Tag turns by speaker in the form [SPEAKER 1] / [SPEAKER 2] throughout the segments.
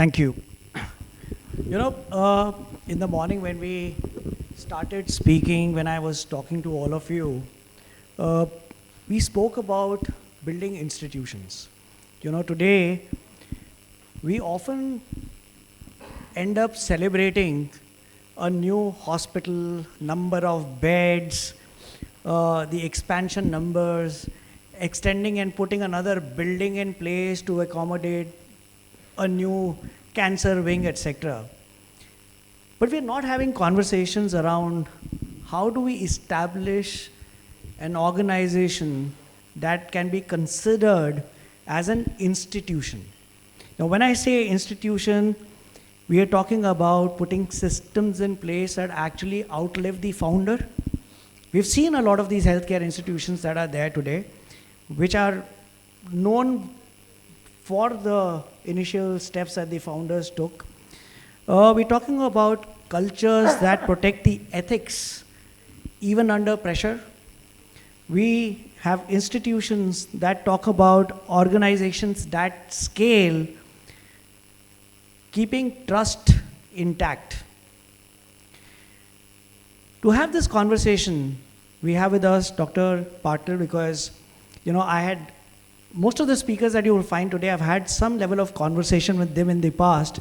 [SPEAKER 1] Thank you. In the morning when we started speaking, when I was talking to all of you, we spoke about building institutions. Today, we often end up celebrating a new hospital, number of beds, the expansion numbers, extending and putting another building in place to accommodate a new cancer wing, etc. But we're not having conversations around how do we establish an organization that can be considered as an institution. Now, when I say institution, we are talking about putting systems in place that actually outlive the founder. We've seen a lot of these healthcare institutions that are there today, which are known for the initial steps that the founders took. We're talking about cultures that protect the ethics, even under pressure. We have institutions that talk about organizations that scale, keeping trust intact. To have this conversation, we have with us Dr. Patil, because most of the speakers that you will find today, I've had some level of conversation with them in the past,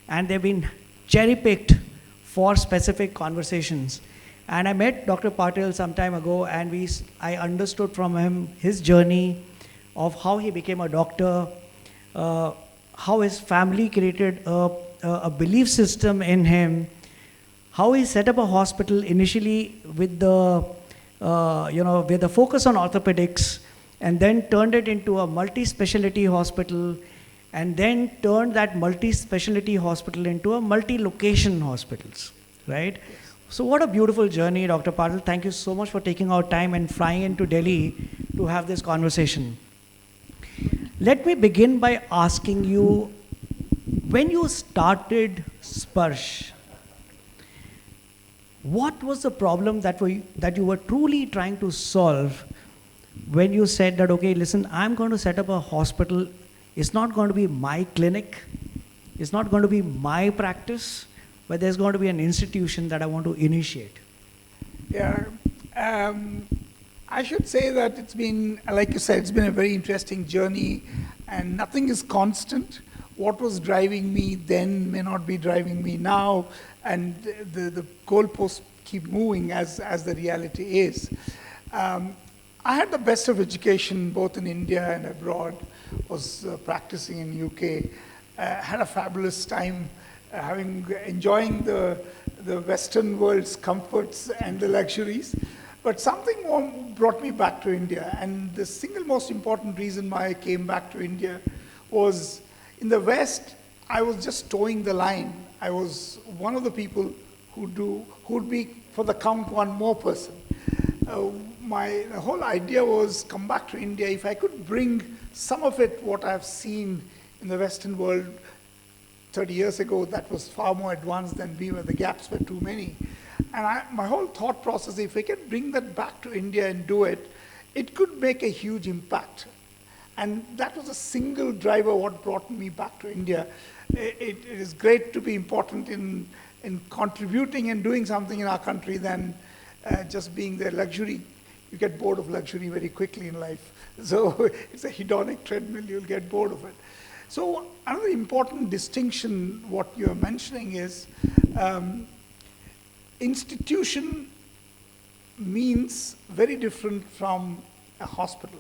[SPEAKER 1] and they've been cherry-picked for specific conversations. And I met Dr. Patil some time ago, and I understood from him his journey of how he became a doctor, how his family created a belief system in him, how he set up a hospital initially with the focus on orthopedics, and then turned it into a multi-specialty hospital, and then turned that multi-specialty hospital into a multi-location hospitals, right? Yes. So what a beautiful journey, Dr. Patil. Thank you so much for taking our time and flying into Delhi to have this conversation. Let me begin by asking you, when you started SPARSH, what was the problem that you were truly trying to solve when you said that, okay, listen, I'm going to set up a hospital. It's not going to be my clinic. It's not going to be my practice, but there's going to be an institution that I want to initiate.
[SPEAKER 2] Yeah, I should say that it's been, like you said, it's been a very interesting journey, and nothing is constant. What was driving me then may not be driving me now, and the goalposts keep moving as the reality is. I had the best of education both in India and abroad, was practicing in UK, had a fabulous time enjoying the Western world's comforts and the luxuries, but something more brought me back to India, and the single most important reason why I came back to India was in the West, I was just towing the line. I was one of the people who'd be for the count one more person. My whole idea was come back to India. If I could bring some of it, what I've seen in the Western world 30 years ago, that was far more advanced than we were. The gaps were too many. And my whole thought process, if I could bring that back to India and do it, it could make a huge impact. And that was a single driver what brought me back to India. It is great to be important in contributing and doing something in our country than just being the luxury. You get bored of luxury very quickly in life. So it's a hedonic treadmill, you'll get bored of it. So another important distinction, what you're mentioning is, institution means very different from a hospital.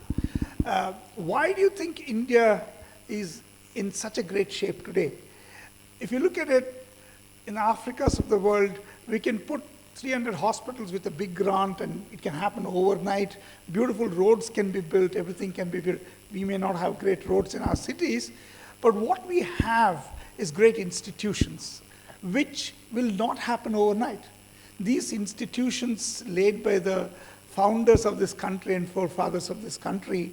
[SPEAKER 2] Why do you think India is in such a great shape today? If you look at it, in Africas of the world, we can put 300 hospitals with a big grant, and it can happen overnight. Beautiful roads can be built, everything can be built. We may not have great roads in our cities, but what we have is great institutions, which will not happen overnight. These institutions laid by the founders of this country and forefathers of this country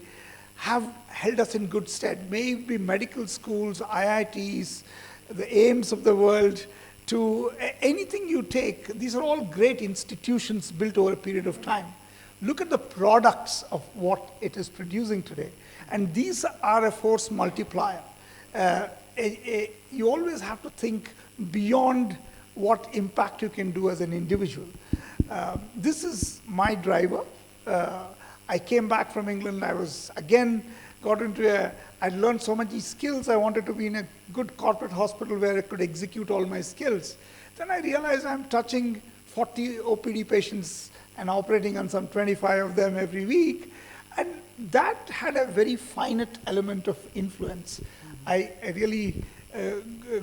[SPEAKER 2] have held us in good stead. Maybe medical schools, IITs, the AIMS of the world, to anything you take, these are all great institutions built over a period of time. Look at the products of what it is producing today. And these are a force multiplier. you always have to think beyond what impact you can do as an individual. This is my driver. I came back from England. I was, again, I'd learned so many skills. I wanted to be in a good corporate hospital where I could execute all my skills. Then I realized I'm touching 40 OPD patients and operating on some 25 of them every week. And that had a very finite element of influence. I really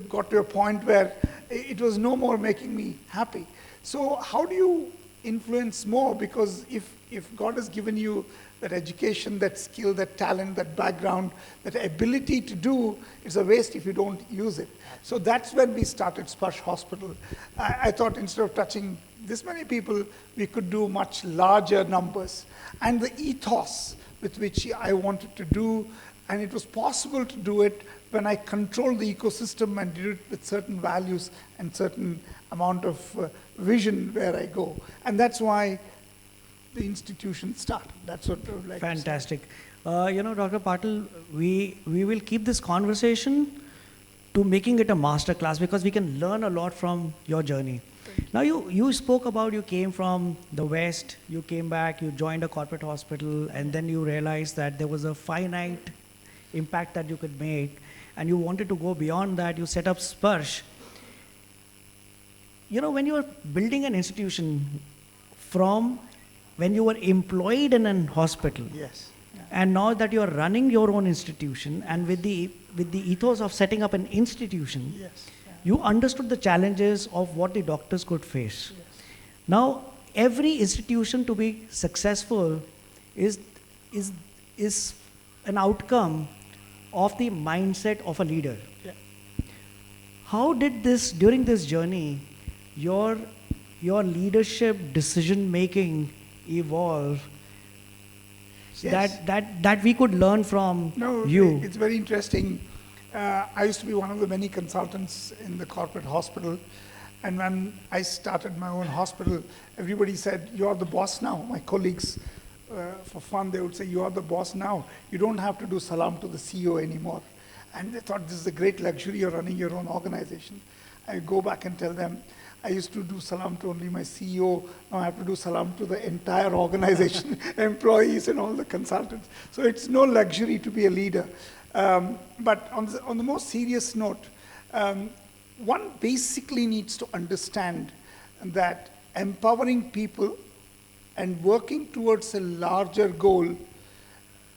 [SPEAKER 2] got to a point where it was no more making me happy. So how do you influence more? Because if God has given you that education, that skill, that talent, that background, that ability to do, it's a waste if you don't use it. So that's when we started SPARSH Hospital. I thought instead of touching this many people, we could do much larger numbers. And the ethos with which I wanted to do, and it was possible to do it when I controlled the ecosystem and did it with certain values and certain amount of vision where I go. And that's why the institution started. That's what I would like
[SPEAKER 1] Fantastic. Dr. Patil, we will keep this conversation to making it a master class because we can learn a lot from your journey. Now you spoke about you came from the West, you came back, you joined a corporate hospital, and then you realized that there was a finite impact that you could make, and you wanted to go beyond that. You set up SPARSH. When you are building an institution from when you were employed in an hospital,
[SPEAKER 2] Yes. Yeah.
[SPEAKER 1] and now that you are running your own institution, and with the ethos of setting up an institution,
[SPEAKER 2] Yes. Yeah.
[SPEAKER 1] you understood the challenges of what the doctors could face.
[SPEAKER 2] Yes.
[SPEAKER 1] Now, every institution to be successful is an outcome of the mindset of a leader.
[SPEAKER 2] Yeah.
[SPEAKER 1] How did during this journey, your leadership decision making evolve
[SPEAKER 2] Yes.
[SPEAKER 1] that we could learn from
[SPEAKER 2] No,
[SPEAKER 1] you?
[SPEAKER 2] it's very interesting. I used to be one of the many consultants in the corporate hospital. And when I started my own hospital, everybody said, "You're the boss now." My colleagues, for fun, they would say, "You are the boss now. You don't have to do salam to the CEO anymore." And they thought, this is a great luxury, you're running your own organization. I go back and tell them, I used to do salam to only my CEO. Now I have to do salam to the entire organization, employees and all the consultants. So it's no luxury to be a leader. But on the more serious note, one basically needs to understand that empowering people and working towards a larger goal,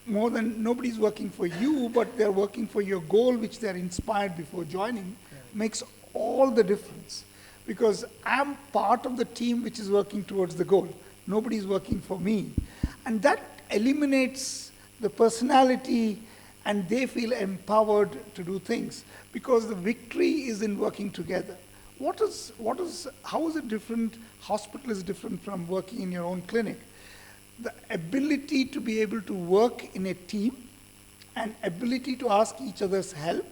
[SPEAKER 2] more than nobody's working for you, but they're working for your goal, which they're inspired before joining, makes all the difference. Because I'm part of the team which is working towards the goal. Nobody's working for me. And that eliminates the personality, and they feel empowered to do things because the victory is in working together. How is it different? Hospital is different from working in your own clinic. The ability to be able to work in a team and ability to ask each other's help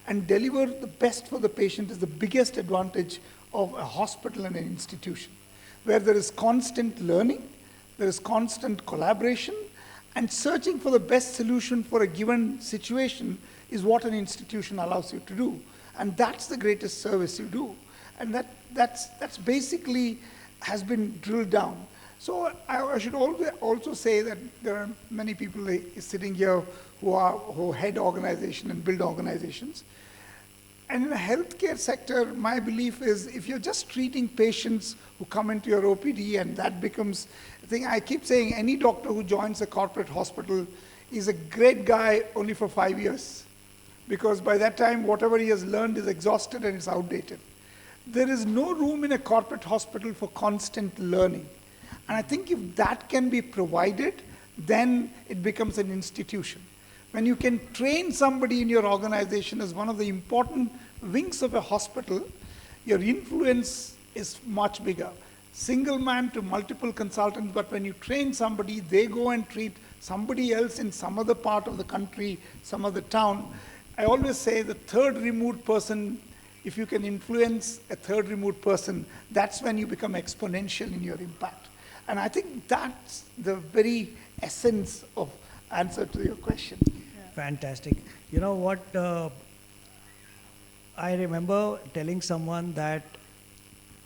[SPEAKER 2] and deliver the best for the patient is the biggest advantage of a hospital and an institution, where there is constant learning, there is constant collaboration, and searching for the best solution for a given situation is what an institution allows you to do. And that's the greatest service you do. And that's basically has been drilled down. So I should also say that there are many people sitting here who head organizations and build organizations. And in the healthcare sector, my belief is if you're just treating patients who come into your OPD and that becomes a thing, I keep saying any doctor who joins a corporate hospital is a great guy only for 5 years. Because by that time, whatever he has learned is exhausted and it's outdated. There is no room in a corporate hospital for constant learning. And I think if that can be provided, then it becomes an institution. When you can train somebody in your organization as one of the important wings of a hospital, your influence is much bigger. Single man to multiple consultants, but when you train somebody, they go and treat somebody else in some other part of the country, some other town. I always say the third removed person, if you can influence a third removed person, that's when you become exponential in your impact. And I think that's the very essence of answer to your question.
[SPEAKER 1] Fantastic. You know what, I remember telling someone that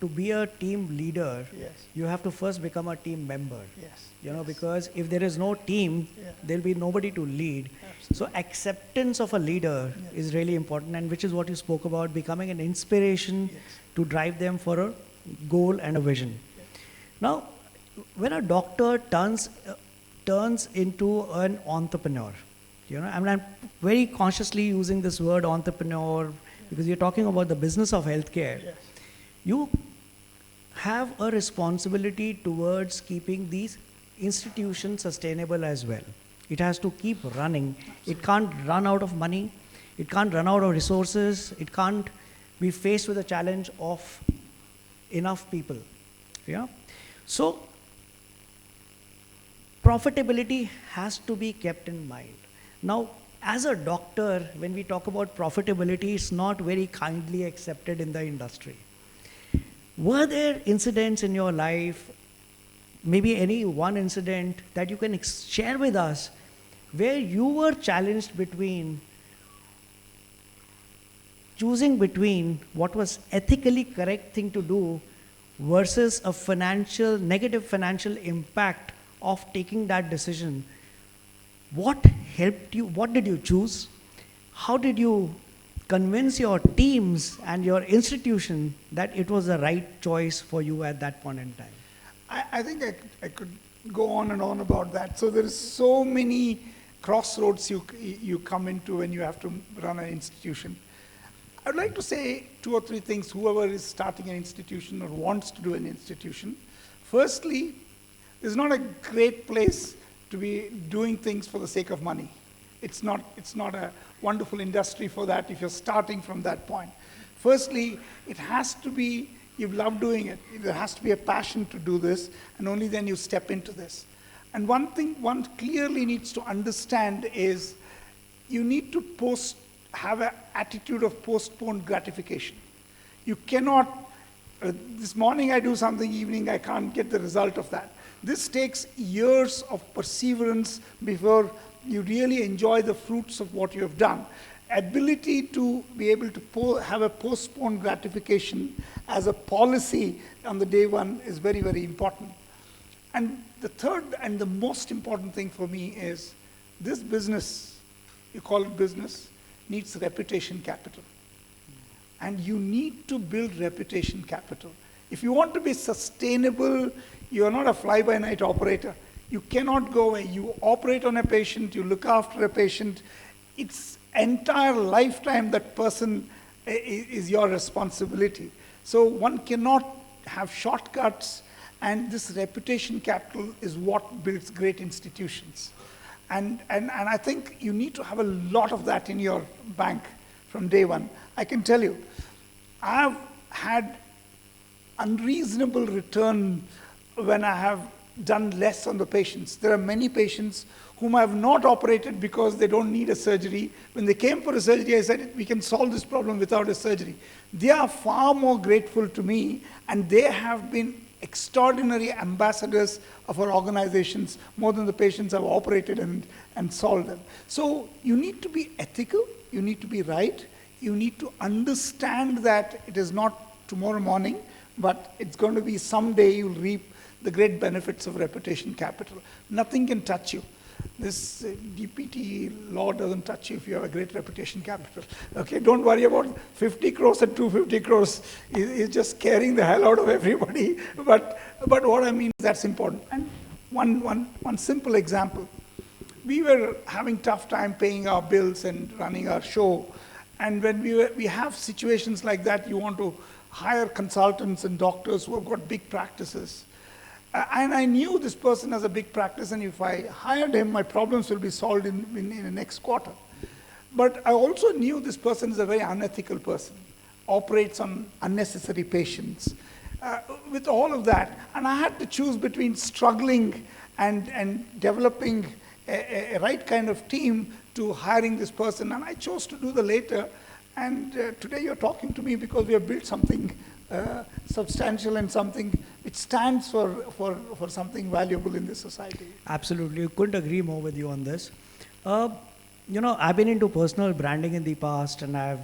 [SPEAKER 1] to be a team leader,
[SPEAKER 2] Yes.
[SPEAKER 1] you have to first become a team member.
[SPEAKER 2] Yes.
[SPEAKER 1] You know,
[SPEAKER 2] Yes.
[SPEAKER 1] because if there is no team,
[SPEAKER 2] Yeah.
[SPEAKER 1] there'll be nobody to lead. So acceptance of a leader
[SPEAKER 2] Yes.
[SPEAKER 1] is really important, and which is what you spoke about, becoming an inspiration
[SPEAKER 2] Yes.
[SPEAKER 1] to drive them for a goal and a vision. Now, when a doctor turns into an entrepreneur, you know, I mean, I'm very consciously using this word entrepreneur because you're talking about the business of healthcare.
[SPEAKER 2] Yes.
[SPEAKER 1] You have a responsibility towards keeping these institutions sustainable as well. It has to keep running. It can't run out of money. It can't run out of resources. It can't be faced with the challenge of enough people. Yeah. So profitability has to be kept in mind. Now, as a doctor, when we talk about profitability, it's not very kindly accepted in the industry. Were there incidents in your life, maybe any one incident that you can share with us, where you were challenged between choosing between what was ethically correct thing to do versus a negative financial impact of taking that decision? What helped you? What did you choose? How did you convince your teams and your institution that it was the right choice for you at that point in time?
[SPEAKER 2] I think I could go on and on about that. So there is so many crossroads you come into when you have to run an institution. I'd like to say 2 or 3 things, whoever is starting an institution or wants to do an institution. Firstly, it's not a great place to be doing things for the sake of money. It's not a wonderful industry for that if you're starting from that point. Firstly, it has to be, you love doing it. There has to be a passion to do this, and only then you step into this. And one thing one clearly needs to understand is you need to have an attitude of postponed gratification. You cannot, this morning I do something, evening I can't get the result of that. This takes years of perseverance before you really enjoy the fruits of what you have done. Ability to be able to have a postponed gratification as a policy on the day one is very, very important. And the third and the most important thing for me is this business, you call it business, needs reputation capital. And you need to build reputation capital. If you want to be sustainable, you're not a fly-by-night operator. You cannot go away. You operate on a patient, you look after a patient. It's entire lifetime that person is your responsibility. So one cannot have shortcuts, and this reputation capital is what builds great institutions. And I think you need to have a lot of that in your bank from day one. I can tell you, I've had unreasonable return when I have done less on the patients. There are many patients whom I have not operated because they don't need a surgery. When they came for a surgery, I said, we can solve this problem without a surgery. They are far more grateful to me, and they have been extraordinary ambassadors of our organizations, more than the patients I've operated and solved them. So you need to be ethical, you need to be right, you need to understand that it is not tomorrow morning, but it's going to be someday you'll reap the great benefits of reputation capital. Nothing can touch you. This DPT law doesn't touch you if you have a great reputation capital. Okay, don't worry about 50 crores and 250 crores. It's just scaring the hell out of everybody. But what I mean is that's important. And one simple example. We were having tough time paying our bills and running our show. And when we have situations like that, you want to hire consultants and doctors who have got big practices. And I knew this person has a big practice, and if I hired him, my problems will be solved in the next quarter. But I also knew this person is a very unethical person, operates on unnecessary patients. With all of that, and I had to choose between struggling and developing a right kind of team to hiring this person, and I chose to do the later. And today you're talking to me because we have built something substantial and something which stands for something valuable in this society.
[SPEAKER 1] Absolutely, couldn't agree more with you on this. I've been into personal branding in the past, and I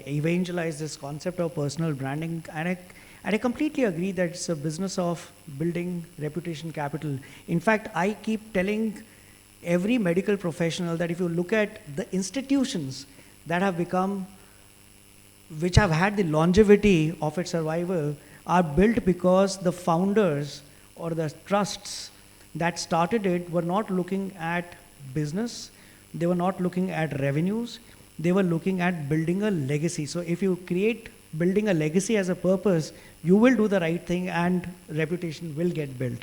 [SPEAKER 1] evangelized this concept of personal branding, and I completely agree that it's a business of building reputation capital. In fact, I keep telling every medical professional that if you look at the institutions that have become, which have had the longevity of its survival, are built because the founders or the trusts that started it were not looking at business, they were not looking at revenues, they were looking at building a legacy. So if you create building a legacy as a purpose, you will do the right thing and reputation will get built.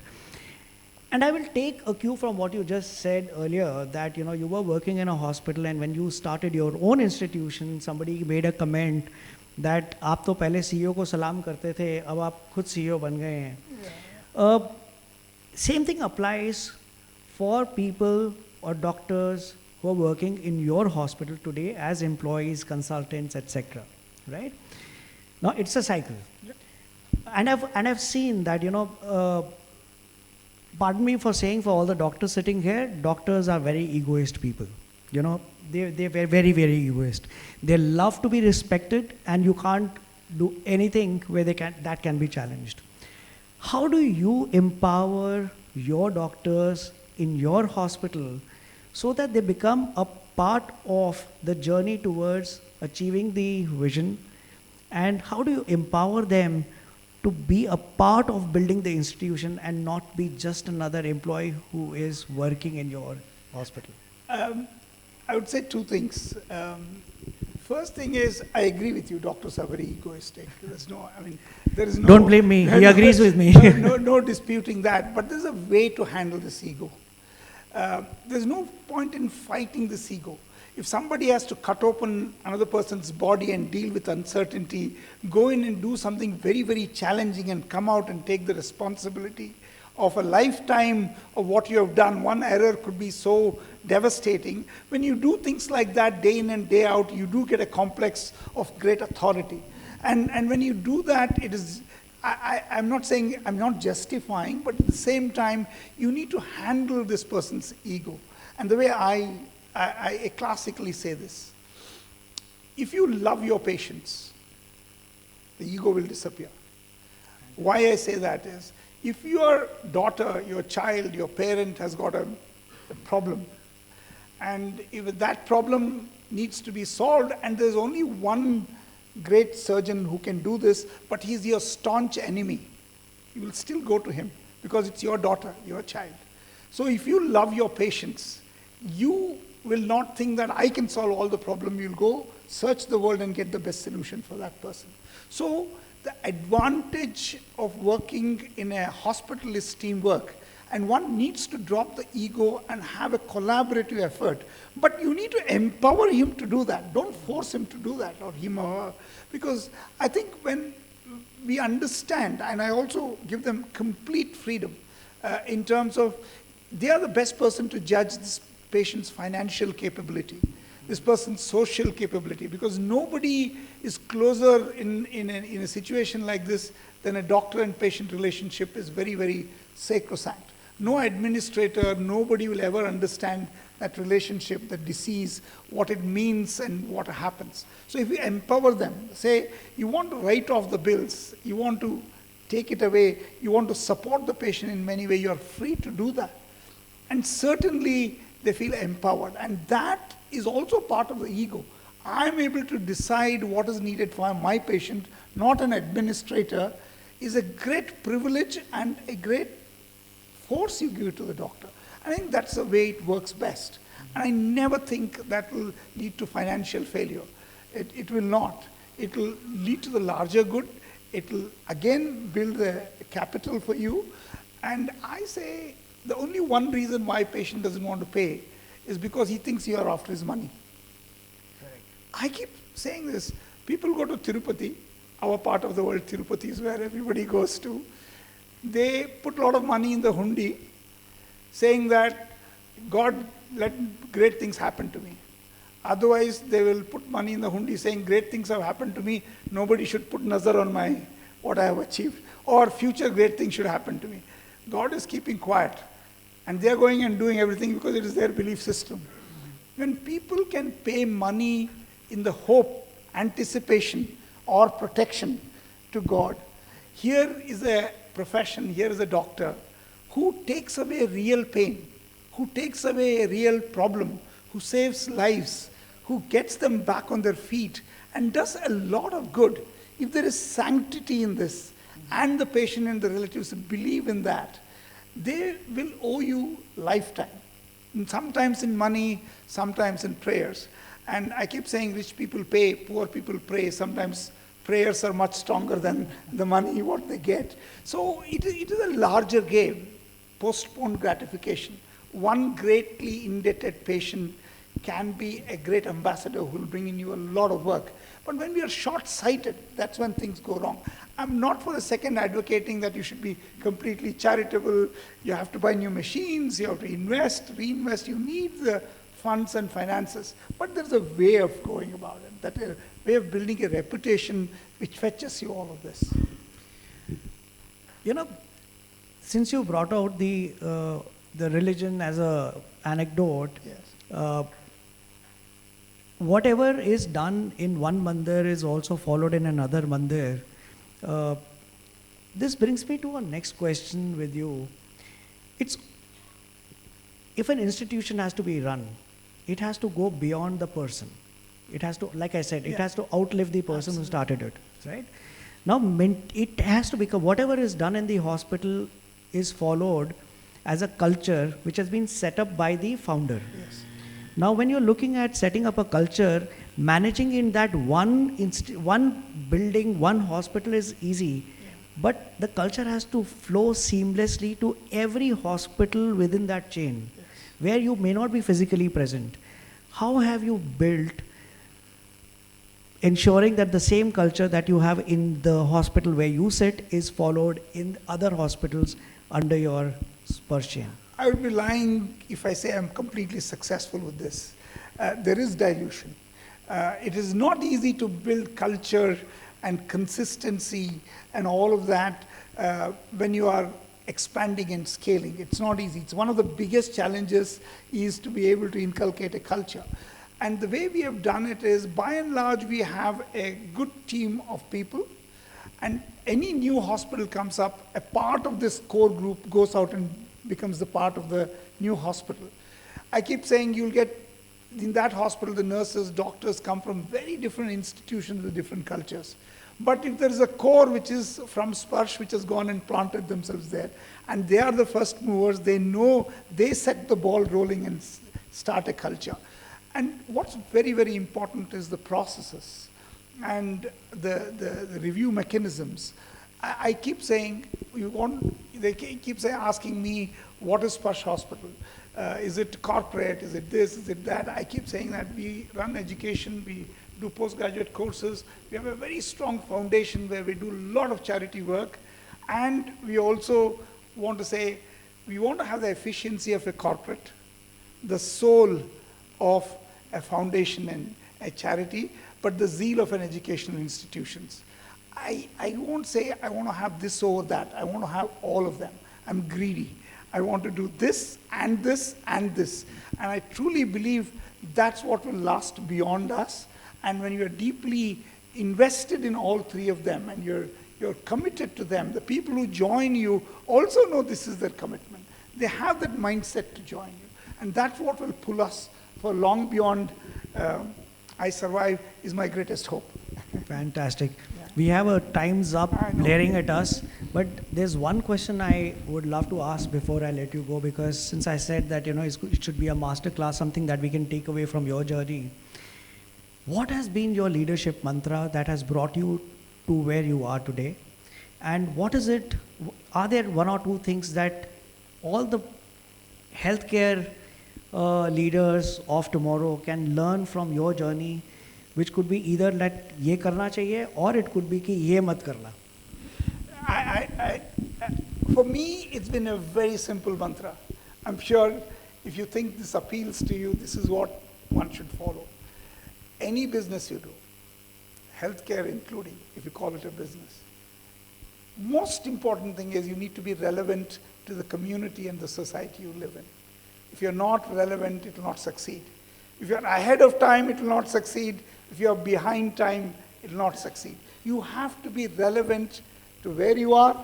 [SPEAKER 1] And I will take a cue from what you just said earlier, that you were working in a hospital, and when you started your own institution, somebody made a comment that आप तो पहले CEO को सलाम करते थे, अब आप खुद CEO बन गए हैं. Same thing applies for people or doctors who are working in your hospital today as employees, consultants, etc. Right? Now it's a cycle, and I've seen that pardon me for saying, for all the doctors sitting here, doctors are very egoist people. They're very, very egoist. They love to be respected, and you can't do anything where that can be challenged. How do you empower your doctors in your hospital so that they become a part of the journey towards achieving the vision? And how do you empower them to be a part of building the institution and not be just another employee who is working in your hospital?
[SPEAKER 2] I would say two things. First thing is, I agree with you, doctors are very egoistic. There is no...
[SPEAKER 1] Don't blame me, he agrees with me.
[SPEAKER 2] No disputing that, but there's a way to handle this ego. There's no point in fighting this ego. If somebody has to cut open another person's body and deal with uncertainty, go in and do something very, very challenging and come out and take the responsibility of a lifetime of what you have done, one error could be so devastating. When you do things like that day in and day out, you do get a complex of great authority. And when you do that, it is, I'm not saying, I'm not justifying, but at the same time, you need to handle this person's ego. And the way I classically say this, if you love your patients, the ego will disappear. Why I say that is, if your daughter, your child, your parent has got a problem, and if that problem needs to be solved, and there's only one great surgeon who can do this, but he's your staunch enemy, you will still go to him because it's your daughter, your child. So if you love your patients, you will not think that I can solve all the problem. You'll go search the world and get the best solution for that person. So the advantage of working in a hospital is teamwork, and one needs to drop the ego and have a collaborative effort. But you need to empower him to do that. Don't force him to do that, or him or her, because I think when we understand, and I also give them complete freedom in terms of they are the best person to judge this patient's financial capability, this person's social capability, because nobody is closer in a situation like this than a doctor and patient relationship is very, very sacrosanct. No administrator, nobody will ever understand that relationship, the disease, what it means and what happens. So if we empower them, say, you want to write off the bills, you want to take it away, you want to support the patient in many ways, you are free to do that. And certainly they feel empowered. And that is also part of the ego. I'm able to decide what is needed for my patient, not an administrator, is a great privilege and a great force you give to the doctor. I think that's the way it works best. And I never think that will lead to financial failure. It will not. It will lead to the larger good. It will again build a capital for you. And I say the only one reason why a patient doesn't want to pay is because he thinks you are after his money. Correct. I keep saying this. People go to Tirupati, our part of the world, Tirupati is where everybody goes to. They put a lot of money in the hundi, saying that, God, let great things happen to me. Otherwise, they will put money in the hundi saying, great things have happened to me, nobody should put nazar on what I have achieved, or future great things should happen to me. God is keeping quiet. And they are going and doing everything because it is their belief system. When people can pay money in the hope, anticipation, or protection to God, here is a profession, here is a doctor who takes away real pain, who takes away a real problem, who saves lives, who gets them back on their feet, and does a lot of good. If there is sanctity in this, and the patient and the relatives believe in that, they will owe you lifetime. And sometimes in money, sometimes in prayers. And I keep saying rich people pay, poor people pray. Sometimes prayers are much stronger than the money, what they get. So it is a larger game, postponed gratification. One greatly indebted patient can be a great ambassador who will bring in you a lot of work. But when we are short-sighted, that's when things go wrong. I'm not for a second advocating that you should be completely charitable. You have to buy new machines, you have to invest, reinvest. You need the funds and finances. But there's a way of going about it, that a way of building a reputation which fetches you all of this.
[SPEAKER 1] You know, since you brought out the religion as a anecdote,
[SPEAKER 2] Yes.
[SPEAKER 1] Whatever is done in one mandir is also followed in another mandir. This brings me to our next question with you. It's, if an institution has to be run, it has to go beyond the person. It has to, like I said, it has to outlive the person who started it, right? Now, it has to become, whatever is done in the hospital is followed as a culture which has been set up by the founder.
[SPEAKER 2] Yes.
[SPEAKER 1] Now, when you're looking at setting up a culture, managing in that one building, one hospital is easy, but the culture has to flow seamlessly to every hospital within that chain, where you may not be physically present. How have you built ensuring that the same culture that you have in the hospital where you sit is followed in other hospitals under your SPARSH chain?
[SPEAKER 2] I would be lying if I say I'm completely successful with this. There is dilution. It is not easy to build culture and consistency and all of that when you are expanding and scaling. It's not easy. It's one of the biggest challenges is to be able to inculcate a culture. And the way we have done it is, by and large, we have a good team of people. And any new hospital comes up, a part of this core group goes out and becomes the part of the new hospital. I keep saying you'll get, in that hospital, the nurses, doctors come from very different institutions with different cultures. But if there is a core which is from SPARSH, which has gone and planted themselves there, and they are the first movers, they know, they set the ball rolling and start a culture. And what's very, very important is the processes and the review mechanisms. I keep saying, they keep asking me, what is SPARSH Hospital? Is it corporate? Is it this? Is it that? I keep saying that we run education, we do postgraduate courses. We have a very strong foundation where we do a lot of charity work. And we also want to say, we want to have the efficiency of a corporate, the soul of a foundation and a charity, but the zeal of an educational institutions. I won't say I want to have this or that. I want to have all of them. I'm greedy. I want to do this and this and this. And I truly believe that's what will last beyond us. And when you're deeply invested in all three of them and you're committed to them, the people who join you also know this is their commitment. They have that mindset to join you. And that's what will pull us for long beyond I survive is my greatest hope.
[SPEAKER 1] Fantastic. We have a time's up glaring at us, but there's one question I would love to ask before I let you go, because since I said that, it should be a master class, something that we can take away from your journey. What has been your leadership mantra that has brought you to where you are today? And what is it, are there one or two things that all the healthcare leaders of tomorrow can learn from your journey, which could be either that ye karna chahiye, or it could be ki ye mat karna?
[SPEAKER 2] For me, it's been a very simple mantra. I'm sure if you think this appeals to you, this is what one should follow. Any business you do, healthcare including, if you call it a business, most important thing is you need to be relevant to the community and the society you live in. If you're not relevant, it will not succeed. If you're ahead of time, it will not succeed. If you're behind time, it will not succeed. You have to be relevant to where you are,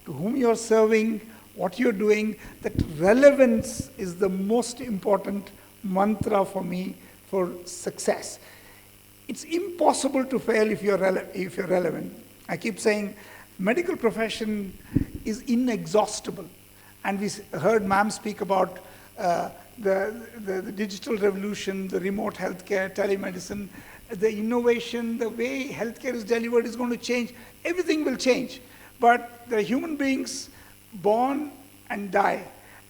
[SPEAKER 2] to whom you're serving, what you're doing. That relevance is the most important mantra for me for success. It's impossible to fail if you're relevant. I keep saying medical profession is inexhaustible. And we heard ma'am speak about the digital revolution, the remote healthcare, telemedicine, the innovation, the way healthcare is delivered is going to change. Everything will change. But there are human beings born and die.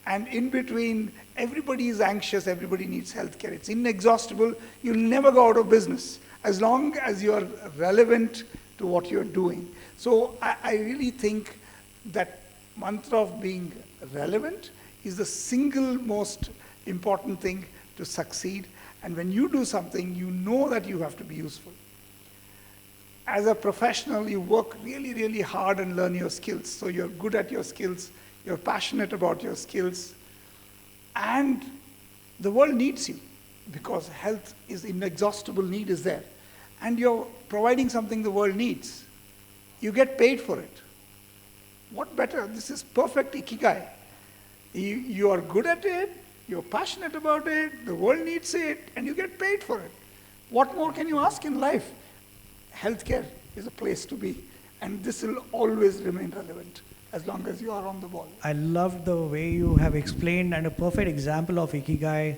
[SPEAKER 2] And in between, everybody is anxious, everybody needs healthcare. It's inexhaustible. You'll never go out of business as long as you're relevant to what you're doing. So I really think that mantra of being relevant is the single most important thing to succeed. And when you do something, you know that you have to be useful. As a professional, you work really, really hard and learn your skills. So you're good at your skills, you're passionate about your skills, and the world needs you because health is inexhaustible, need is there. And you're providing something the world needs. You get paid for it. What better? This is perfect ikigai. You are good at it, you're passionate about it, the world needs it, and you get paid for it. What more can you ask in life? Healthcare is a place to be, and this will always remain relevant as long as you are on the ball.
[SPEAKER 1] I love the way you have explained, and a perfect example of Ikigai.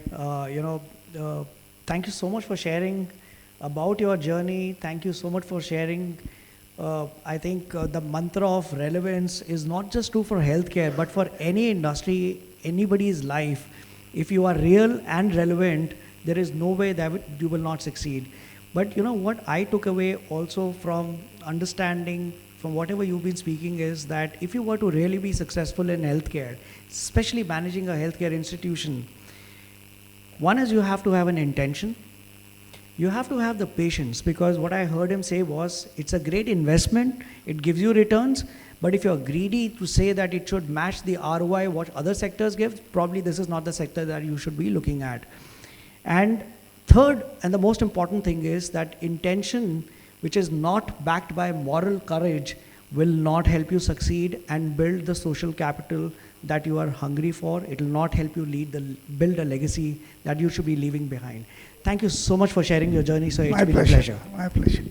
[SPEAKER 1] Thank you so much for sharing about your journey. Thank you so much for sharing. I think the mantra of relevance is not just true for healthcare, but for any industry, anybody's life. If you are real and relevant, there is no way that you will not succeed. But you know what I took away also from understanding from whatever you've been speaking is that if you were to really be successful in healthcare, especially managing a healthcare institution, one is you have to have an intention. You have to have the patience, because what I heard him say was, it's a great investment, it gives you returns, but if you're greedy to say that it should match the ROI what other sectors give, probably this is not the sector that you should be looking at. And third, and the most important thing is that intention, which is not backed by moral courage, will not help you succeed and build the social capital that you are hungry for. It will not help you build a legacy that you should be leaving behind. Thank you so much for sharing your journey, sir. It's been a pleasure.
[SPEAKER 2] My pleasure.